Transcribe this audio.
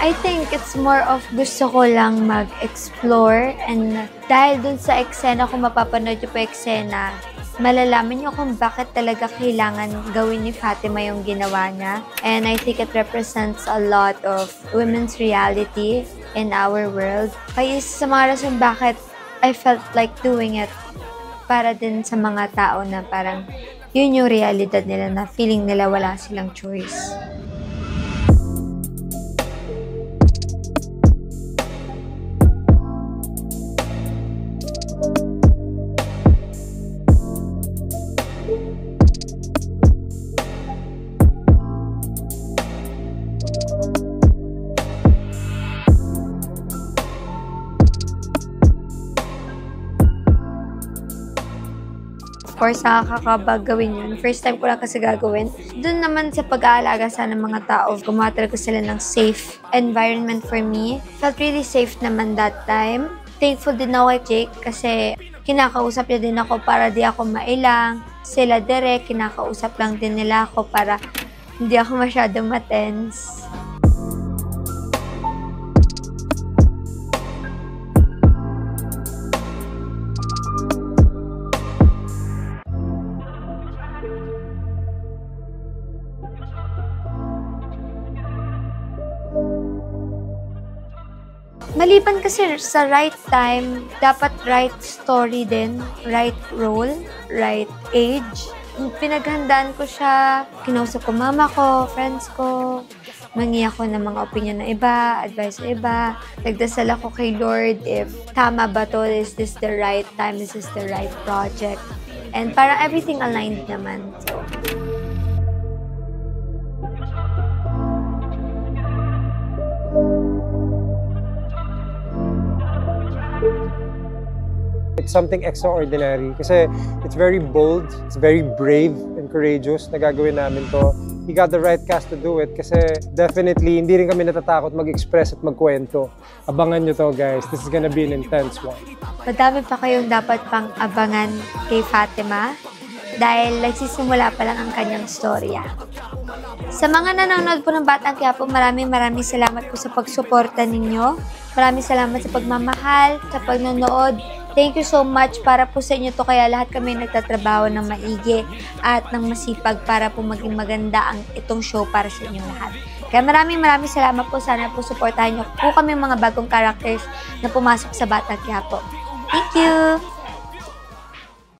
I think it's more of gusto ko lang mag-explore, and dahil dun sa eksena, kung mapapanood yung po eksena, malalaman niyo kung bakit talaga kailangan gawin ni Fatima yung ginawa niya. And I think it represents a lot of women's reality in our world. Kaya isa sa mga rason bakit I felt like doing it, para din sa mga tao na parang yun yung realidad nila, na feeling nila wala silang choice. Of course, nakakakabag gawin yun. First time ko lang kasi gagawin. Doon naman sa pag-aalaga sana ng mga tao, gumawa talaga sila ng safe environment for me. Felt really safe naman that time. Thankful din ako kay Jake kasi kinakausap niya din ako para di ako mailang. Sila direct, kinakausap lang din nila ako para hindi ako masyadong matense. Maliban kasi sa right time, dapat right story din, right role, right age. Pinaghandaan ko siya, kinausap ko mama ko, friends ko, mangi ako ng mga opinion ng iba, advice ng iba. Nagdasal ako kay Lord if tama ba to, is this the right time, is this the right project. And parang everything aligned naman. So, it's something extraordinary kasi it's very bold, it's very brave and courageous na gagawin namin to. We got the right cast to do it kasi definitely hindi rin kami natatakot mag-express at magkwento. Abangan nyo to, guys. This is gonna be an intense one. Madami pa kayong dapat pang abangan kay Fatima dahil nagsisimula pa lang ang kanyang storya. Sa mga nanonood po ng Batang Quiapo, maraming salamat po sa pagsuporta ninyo. Maraming salamat sa pagmamahal, sa pagnonood. Thank you so much. Para po sa inyo to, kaya lahat kami nagtatrabaho ng maigi at ng masipag para po maging maganda ang itong show para sa inyo lahat. Kaya maraming salamat po. Sana po supportahan nyo po kami mga bagong characters na pumasok sa Batang Quiapo. Thank you!